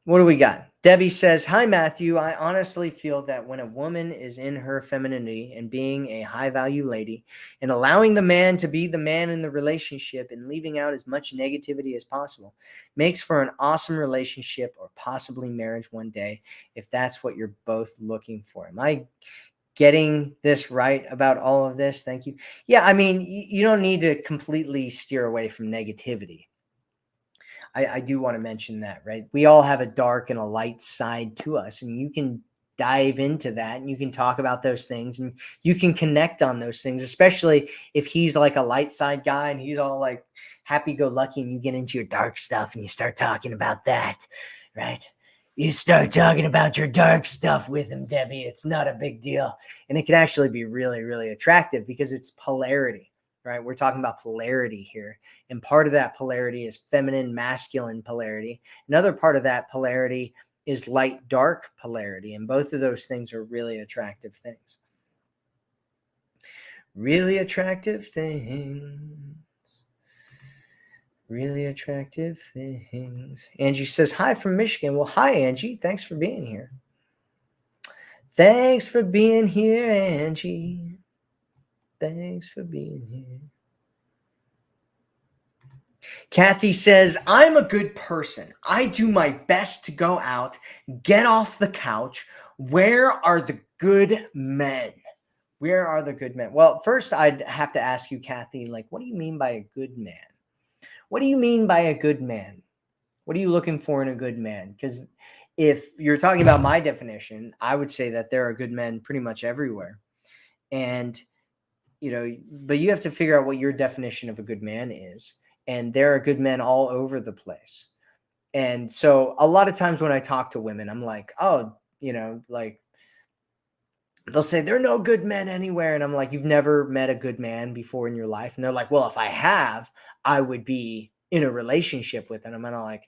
What do we got? Debbie says, hi, Matthew. I honestly feel that when a woman is in her femininity and being a high-value lady and allowing the man to be the man in the relationship and leaving out as much negativity as possible makes for an awesome relationship or possibly marriage one day, if that's what you're both looking for. Am I getting this right about all of this? Thank you. Yeah, I mean, you don't need to completely steer away from negativity. I do want to mention that, right? We all have a dark and a light side to us, and you can dive into that and you can talk about those things and you can connect on those things, especially if he's like a light side guy and he's all like happy-go-lucky and you get into your dark stuff and you start talking about that, right? You start talking about your dark stuff with him, Debbie. It's not a big deal. And it can actually be really, really attractive because it's polarity, right? We're talking about polarity here. And part of that polarity is feminine, masculine polarity. Another part of that polarity is light, dark polarity. And both of those things are really attractive things. Really attractive things. Really attractive things. Angie says, hi from Michigan. Well, hi, Angie. Thanks for being here. Thanks for being here, Angie. Thanks for being here. Kathy says, I'm a good person. I do my best to go out, get off the couch. Where are the good men? Where are the good men? Well, first I'd have to ask you, Kathy, like, what do you mean by a good man? What do you mean by a good man? What are you looking for in a good man? Because if you're talking about my definition, I would say that there are good men pretty much everywhere. And, but you have to figure out what your definition of a good man is. And there are good men all over the place. And so a lot of times when I talk to women, I'm like, oh, like they'll say there are no good men anywhere. And I'm like, you've never met a good man before in your life? And they're like, well, if I have, I would be in a relationship with them. And I'm like,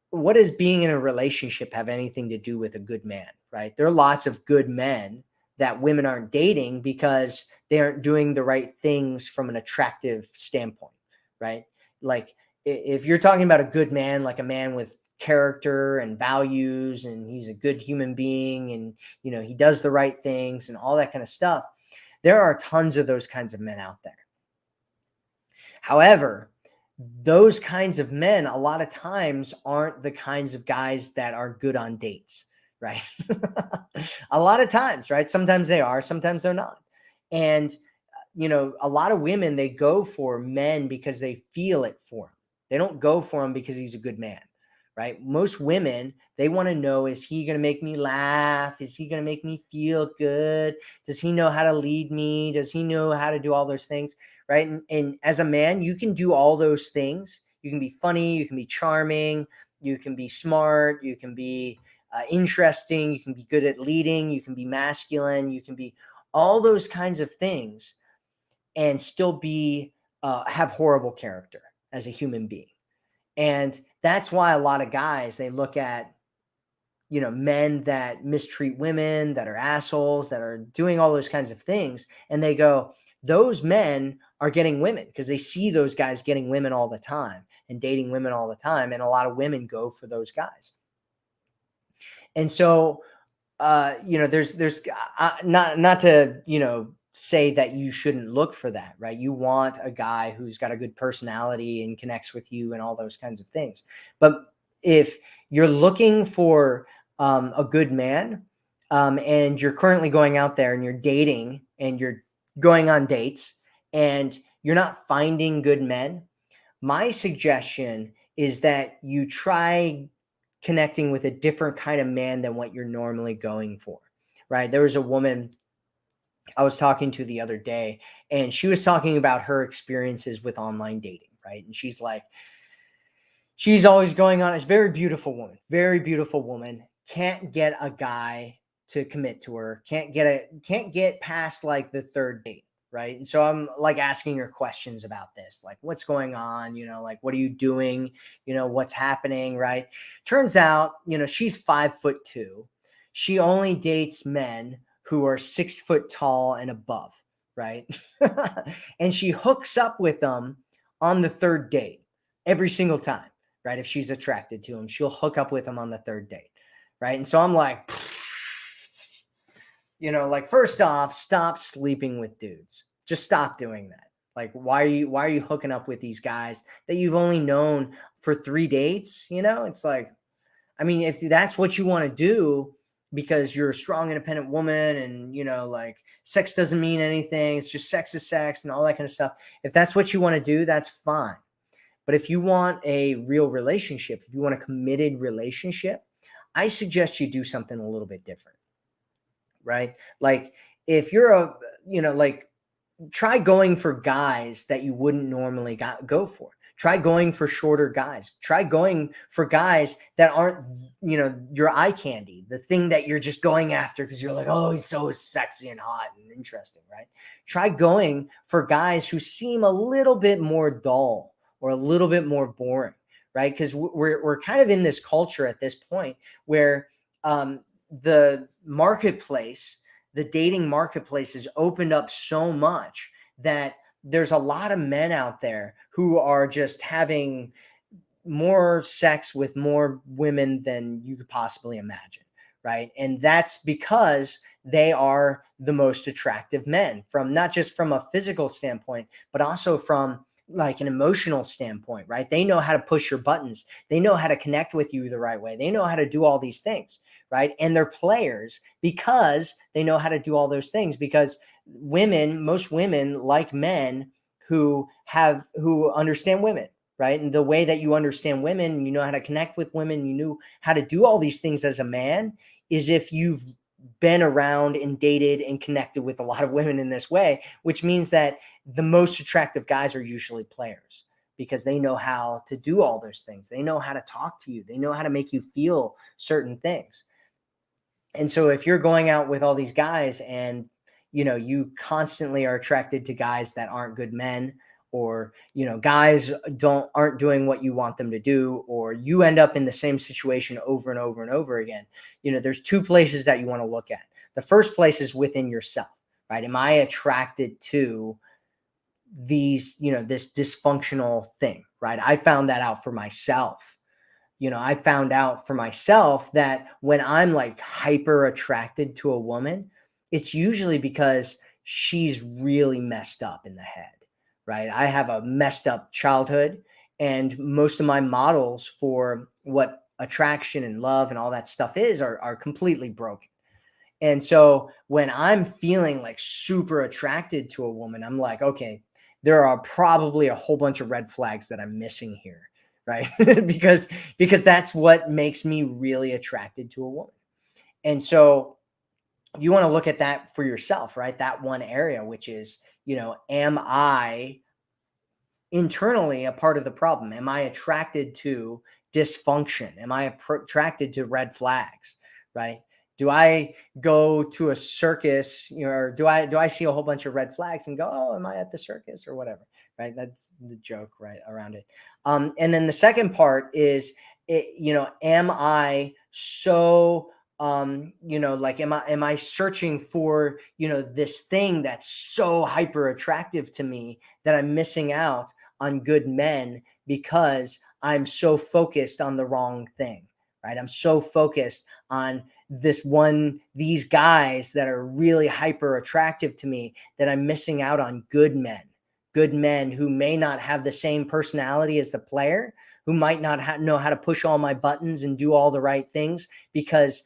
what does being in a relationship have anything to do with a good man, right? There are lots of good men that women aren't dating because they aren't doing the right things from an attractive standpoint, right? Like if you're talking about a good man, like a man with character and values, and he's a good human being, and he does the right things and all that kind of stuff, there are tons of those kinds of men out there. However, those kinds of men a lot of times aren't the kinds of guys that are good on dates, right? A lot of times, right? Sometimes they are, sometimes they're not. And a lot of women, they go for men because they feel it for him. They don't go for him because he's a good man, right? Most women, they want to know, is he going to make me laugh? Is he going to make me feel good? Does he know how to lead me? Does he know how to do all those things, right? And as a man, you can do all those things. You can be funny. You can be charming. You can be smart. You can be interesting, you can be good at leading, you can be masculine, you can be all those kinds of things and still be have horrible character as a human being. And that's why a lot of guys, they look at, men that mistreat women, that are assholes, that are doing all those kinds of things, and they go, those men are getting women because they see those guys getting women all the time and dating women all the time, and a lot of women go for those guys. And so there's not to, say that you shouldn't look for that, right? You want a guy who's got a good personality and connects with you and all those kinds of things. But if you're looking for a good man, and you're currently going out there and you're dating and you're going on dates and you're not finding good men, my suggestion is that you try connecting with a different kind of man than what you're normally going for, right? There was a woman I was talking to the other day, and she was talking about her experiences with online dating, right? And she's like, she's always going on. It's a very beautiful woman, can't get a guy to commit to her, can't get past like the third date, right? And so I'm like asking her questions about this, like what's going on, like what are you doing, what's happening, right? Turns out, she's 5'2". She only dates men who are 6 foot tall and above, right? And she hooks up with them on the third date every single time, right? If she's attracted to him, she'll hook up with him on the third date, right? And so I'm like, like, first off, stop sleeping with dudes. Just stop doing that. Like, why are you hooking up with these guys that you've only known for 3 dates? It's like, I mean, if that's what you want to do because you're a strong, independent woman and, like sex doesn't mean anything, it's just sex is sex and all that kind of stuff. If that's what you want to do, that's fine. But if you want a real relationship, if you want a committed relationship, I suggest you do something a little bit different, right? Like if you're try going for guys that you wouldn't normally go for. Try going for shorter guys. Try going for guys that aren't, your eye candy, the thing that you're just going after because you're like, oh, he's so sexy and hot and interesting, right? Try going for guys who seem a little bit more dull or a little bit more boring, right? Because we're kind of in this culture at this point where the marketplace, the dating marketplace has opened up so much that there's a lot of men out there who are just having more sex with more women than you could possibly imagine, right? And that's because they are the most attractive men, from not just from a physical standpoint, but also from like an emotional standpoint, right? They know how to push your buttons. They know how to connect with you the right way. They know how to do all these things, right? And they're players because they know how to do all those things, because most women like men who understand women, right? And the way that you understand women, you know how to connect with women, you knew how to do all these things as a man, is if you've been around and dated and connected with a lot of women in this way, which means that the most attractive guys are usually players because they know how to do all those things. They know how to talk to you. They know how to make you feel certain things. And so if you're going out with all these guys and, you constantly are attracted to guys that aren't good men, or, guys aren't doing what you want them to do, or you end up in the same situation over and over and over again, there's 2 places that you want to look at. The first place is within yourself, right? Am I attracted to these, this dysfunctional thing, right? I found that out for myself. I found out for myself that when I'm like hyper attracted to a woman, it's usually because she's really messed up in the head, right? I have a messed up childhood, and most of my models for what attraction and love and all that stuff is are completely broken. And so when I'm feeling like super attracted to a woman, I'm like, okay, there are probably a whole bunch of red flags that I'm missing here, right? because that's what makes me really attracted to a woman. And so you want to look at that for yourself, right? That one area, which is, am I internally a part of the problem? Am I attracted to dysfunction? Am I attracted to red flags? right? Do I go to a circus, or do I see a whole bunch of red flags and go, oh, am I at the circus or whatever, right? That's the joke, right, around it. And then the second part is, am I so like, am I searching for, this thing that's so hyper attractive to me that I'm missing out on good men because I'm so focused on the wrong thing, right? I'm so focused on these guys that are really hyper attractive to me that I'm missing out on good men who may not have the same personality as the player, who might not know how to push all my buttons and do all the right things, because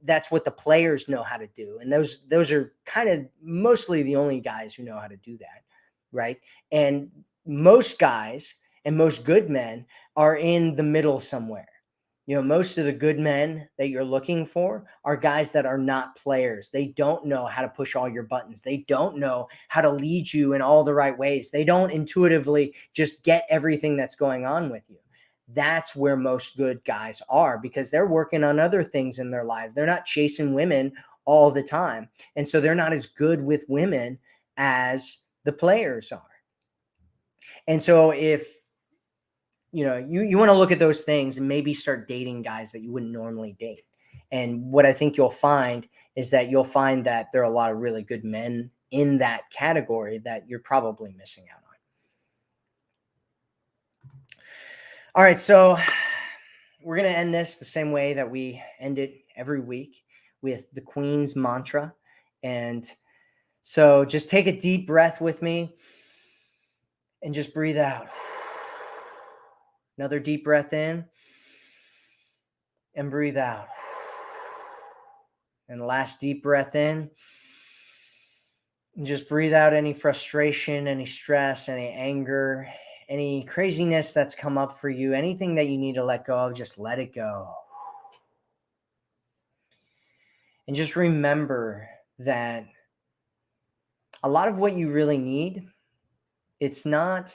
that's what the players know how to do. And those are kind of mostly the only guys who know how to do that, right? And most guys and most good men are in the middle somewhere. Most of the good men that you're looking for are guys that are not players. They don't know how to push all your buttons. They don't know how to lead you in all the right ways. They don't intuitively just get everything that's going on with you. That's where most good guys are, because they're working on other things in their lives. They're not chasing women all the time. And so they're not as good with women as the players are. And so if you want to look at those things and maybe start dating guys that you wouldn't normally date. And what I think you'll find is that there are a lot of really good men in that category that you're probably missing out on. All right, so we're going to end this the same way that we end it every week, with the Queen's mantra. And so just take a deep breath with me and just breathe out. Another deep breath in and breathe out. And the last deep breath in. And just breathe out any frustration, any stress, any anger, any craziness that's come up for you, anything that you need to let go of, just let it go. And just remember that a lot of what you really need, it's not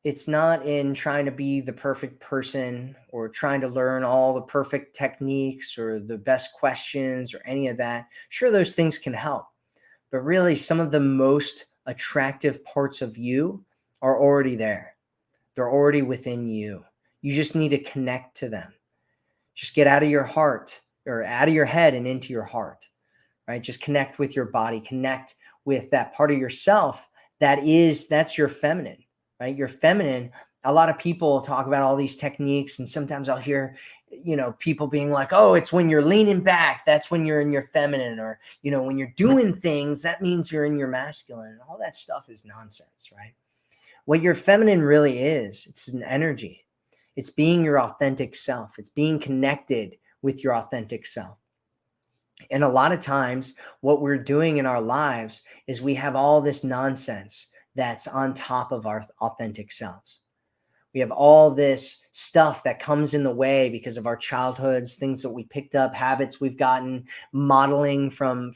in trying to be the perfect person or trying to learn all the perfect techniques or the best questions or any of that. Sure, those things can help, but really some of the most attractive parts of you are already there. They're already within you. You just need to connect to them. Just get out of your heart, or out of your head and into your heart, right? Just connect with your body, connect with that part of yourself that's your feminine, right? Your feminine. A lot of people talk about all these techniques, and sometimes I'll hear, people being like, oh, it's when you're leaning back, that's when you're in your feminine, or, when you're doing things, that means you're in your masculine. And all that stuff is nonsense, right? What your feminine really is, it's an energy. It's being your authentic self. It's being connected with your authentic self. And a lot of times what we're doing in our lives is we have all this nonsense that's on top of our authentic selves. We have all this stuff that comes in the way because of our childhoods, things that we picked up, habits we've gotten, modeling from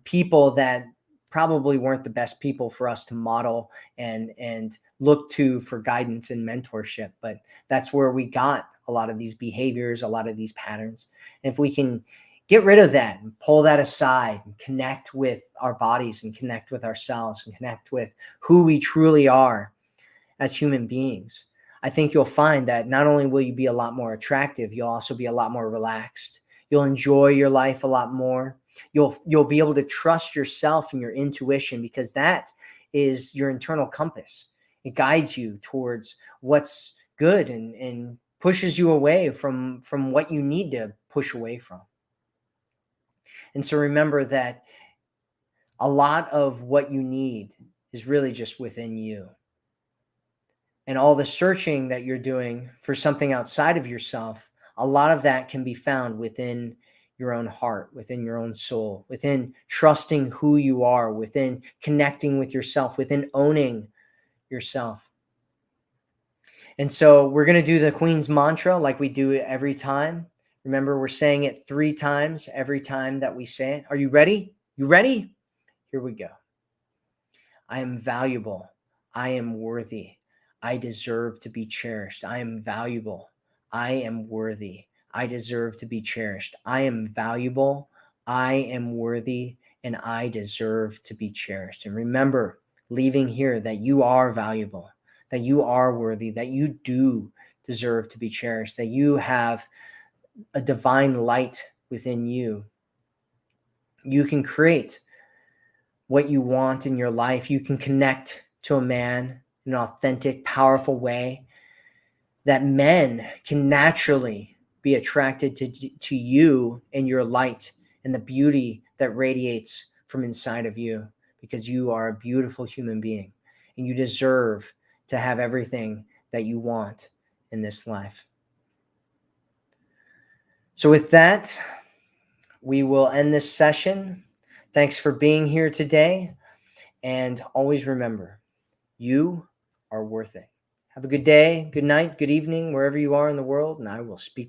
people that probably weren't the best people for us to model and look to for guidance and mentorship. But that's where we got a lot of these behaviors, a lot of these patterns. And if we can get rid of that and pull that aside and connect with our bodies and connect with ourselves and connect with who we truly are as human beings, I think you'll find that not only will you be a lot more attractive, you'll also be a lot more relaxed. You'll enjoy your life a lot more. You'll be able to trust yourself and your intuition, because that is your internal compass. It guides you towards what's good and pushes you away from what you need to push away from. And so remember that a lot of what you need is really just within you. And all the searching that you're doing for something outside of yourself, a lot of that can be found within your own heart, within your own soul, within trusting who you are, within connecting with yourself, within owning yourself. And so we're going to do the Queen's mantra like we do it every time. Remember, we're saying it 3 times every time that we say it. Are you ready? You ready? Here we go. I am valuable. I am worthy. I deserve to be cherished. I am valuable. I am worthy. I deserve to be cherished. I am valuable. I am worthy, and I deserve to be cherished. And remember, leaving here, that you are valuable, that you are worthy, that you do deserve to be cherished, that you have a divine light within you. You can create what you want in your life. You can connect to a man in an authentic, powerful way, that men can naturally be attracted to you and your light and the beauty that radiates from inside of you, because you are a beautiful human being and you deserve to have everything that you want in this life. So with that, we will end this session. Thanks for being here today. And always remember, you are worth it. Have a good day, good night, good evening, wherever you are in the world, and I will speak